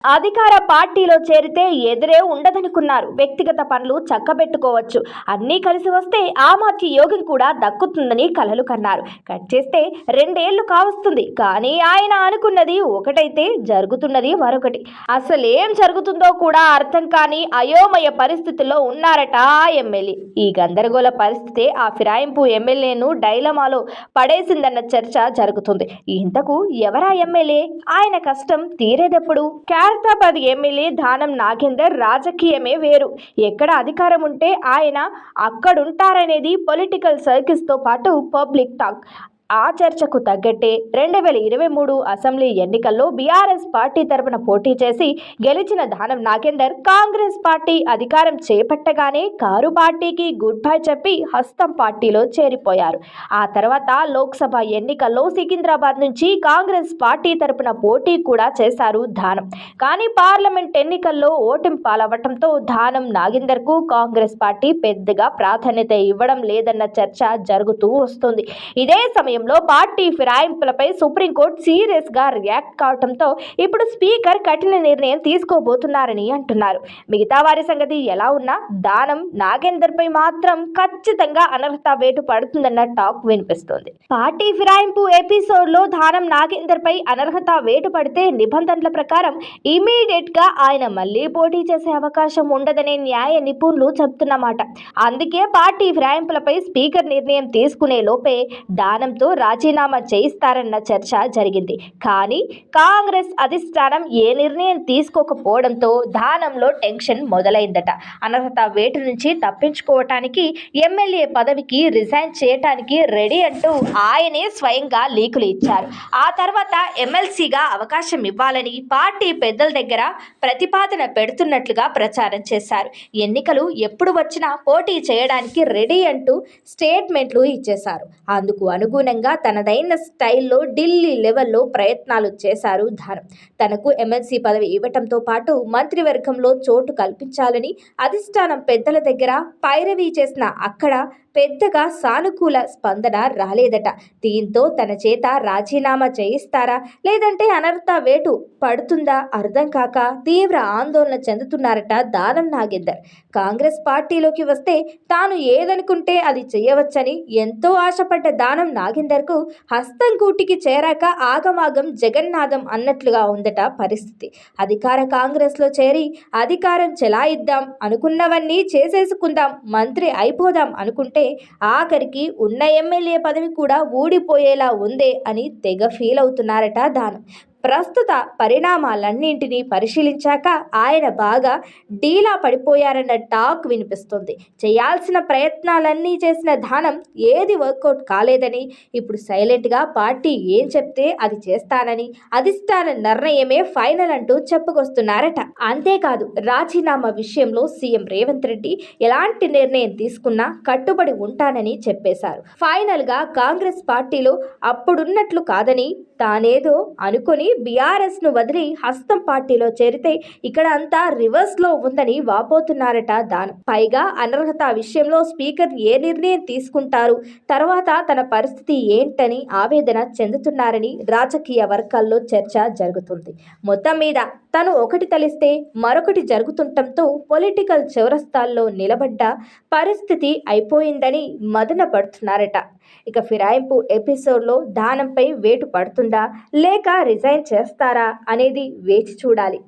అధికార పార్టీలో చేరితే ఎదురే ఉండదనుకున్నారు. వ్యక్తిగత పనులు చక్కబెట్టుకోవచ్చు, అన్నీ కలిసి వస్తే ఆమాత్య యోగం కూడా దక్కుతుందని కలలు కన్నారు. కట్ చేస్తే 2 ఏళ్లు కావస్తుంది. కానీ ఆయన అనుకున్నది ఒకటైతే జరుగుతున్నది మరొకటి. అసలేం జరుగుతుందో కూడా అర్థం కాని అయోమయ పరిస్థితుల్లో ఉన్నారట ఆ ఎమ్మెల్యే. ఈ గందరగోళ పరిస్థితే ఆ ఫిరాయింపు ఎమ్మెల్యేను డైలమాలో పడేసిందన్న చర్చ జరుగుతుంది. ఇంతకు ఎవరా ఎమ్మెల్యే? ఆయన కష్టం తీరేదెప్పుడు? ఖైరతాబాద్ ఎమ్మెల్యే దానం నాగేందర్ రాజకీయమే వేరు. ఎక్కడ అధికారం ఉంటే ఆయన అక్కడుంటారనేది పొలిటికల్ సర్కిల్స్తో పాటు పబ్లిక్ టాక్. ఆ చర్చకు తగ్గట్టే 2023 అసెంబ్లీ ఎన్నికల్లో బీఆర్ఎస్ పార్టీ తరపున పోటీ చేసి గెలిచిన దానం నాగేందర్ కాంగ్రెస్ పార్టీ అధికారం చేపట్టగానే కారు పార్టీకి గుడ్ బై చెప్పి హస్తం పార్టీలో చేరిపోయారు. ఆ తర్వాత లోక్సభ ఎన్నికల్లో సికింద్రాబాద్ నుంచి కాంగ్రెస్ పార్టీ తరపున పోటీ కూడా చేశారు దానం. కానీ పార్లమెంట్ ఎన్నికల్లో ఓటమి పాలవటంతో దానం నాగేందర్కు కాంగ్రెస్ పార్టీ పెద్దగా ప్రాధాన్యత ఇవ్వడం లేదన్న చర్చ జరుగుతూ వస్తుంది. ఇదే సమయం పార్టీ ఫిరాయింపులపై సుప్రీంకోర్టు సీరియస్ గా రియాక్ట్ కావడంతో ఇప్పుడు స్పీకర్ కఠిన నిర్ణయం తీసుకోబోతున్నారని అంటున్నారు. మిగతా వారి సంగతి ఎలా ఉన్నా దానం నాగేందర్ పై మాత్రం ఖచ్చితంగా అనర్హత వేటు పడుతుందన్న టాక్ వినిపిస్తోంది. పార్టీ ఫిరాయింపు ఎపిసోడ్ లో దానం నాగేందర్ పై అనర్హత వేటు పడితే నిబంధనల ప్రకారం ఇమీడియట్ గా ఆయన మళ్లీ పోటీ చేసే అవకాశం ఉండదనే న్యాయ నిపుణులు చెబుతున్నమాట. అందుకే పార్టీ ఫిరాయింపులపై స్పీకర్ నిర్ణయం తీసుకునే లోపే దానంతో రాజీనామా చేయిస్తారన్న చర్చ జరిగింది. కానీ కాంగ్రెస్ అధిష్టానం ఏ నిర్ణయం తీసుకోకపోవడంతో దానంలో టెన్షన్ మొదలైందట. అనర్హత వేటు నుంచి తప్పించుకోవటానికి ఎమ్మెల్యే పదవికి రిజైన్ చేయటానికి రెడీ అంటూ ఆయనే స్వయంగా లీకులు ఇచ్చారు. ఆ తర్వాత ఎమ్మెల్సీగా అవకాశం ఇవ్వాలని పార్టీ పెద్దల దగ్గర ప్రతిపాదన పెడుతున్నట్లుగా ప్రచారం చేశారు. ఎన్నికలు ఎప్పుడు వచ్చినా పోటీ చేయడానికి రెడీ అంటూ స్టేట్మెంట్లు ఇచ్చేశారు. అందుకు అనుగుణంగా తనదైన స్టైల్లో ఢిల్లీ లెవెల్లో ప్రయత్నాలు చేశారు దానం. తనకు ఎమ్మెల్సీ పదవి ఇవ్వటంతో పాటు మంత్రివర్గంలో చోటు కల్పించాలని అధిష్టానం పెద్దల దగ్గర పైరవీ చేసిన అక్కడ పెద్దగా సానుకూల స్పందన రాలేదట. దీంతో తన చేత రాజీనామా చేయిస్తారా లేదంటే అనర్హత వేటు పడుతుందా అర్థం కాక తీవ్ర ఆందోళన చెందుతున్నారట దానం నాగేందర్. కాంగ్రెస్ పార్టీలోకి వస్తే తాను ఏదనుకుంటే అది చేయవచ్చని ఎంతో ఆశపడ్డ దానం నాగేందర్కు హస్తం కూటికి చేరాక ఆగమాగం జగన్నాథం అన్నట్లుగా ఉందట పరిస్థితి. అధికార కాంగ్రెస్లో చేరి అధికారం చెలాయిద్దాం, అనుకున్నవన్నీ చేసేసుకుందాం, మంత్రి అయిపోదాం అనుకుంటే ఆఖరికి ఉన్న ఎమ్మెల్యే పదవి కూడా ఊడిపోయేలా ఉందే అని తెగ ఫీల్ అవుతున్నారట దానం. ప్రస్తుత పరిణామాలన్నింటినీ పరిశీలించాక ఆయన బాగా డీలా పడిపోయారన్న టాక్ వినిపిస్తుంది. చేయాల్సిన ప్రయత్నాలన్నీ చేసిన దానం ఏది వర్కౌట్ కాలేదని ఇప్పుడు సైలెంట్గా పార్టీ ఏం చెప్తే అది చేస్తానని అధిష్టాన నిర్ణయమే ఫైనల్ అంటూ చెప్పుకొస్తున్నారట. అంతేకాదు రాజీనామా విషయంలో సీఎం రేవంత్ రెడ్డి ఎలాంటి నిర్ణయం తీసుకున్నా కట్టుబడి ఉంటానని చెప్పేశారు. ఫైనల్గా కాంగ్రెస్ పార్టీలో అప్పుడున్నట్లు కాదని తానేదో అనుకుని బీఆర్ఎస్ ను వదిలి హస్తం పార్టీలో చేరితే ఇక్కడ అంతా రివర్స్ లో ఉందని వాపోతున్నారట దానం. పైగా అనర్హత విషయంలో స్పీకర్ ఏ నిర్ణయం తీసుకుంటారు, తర్వాత తన పరిస్థితి ఏంటని ఆవేదన చెందుతున్నారని రాజకీయ వర్గాల్లో చర్చ జరుగుతుంది. మొత్తం మీద తను ఒకటి తలిస్తే మరొకటి జరుగుతుండటంతో పొలిటికల్ చౌరస్తాల్లో నిలబడ్డ పరిస్థితి అయిపోయిందని మదన పడుతున్నారట. ఇక ఫిరాయింపు ఎపిసోడ్లో దానంపై వేటు పడుతుందా లేక రిజైన్ చేస్తారా అనేది వేచి చూడాలి.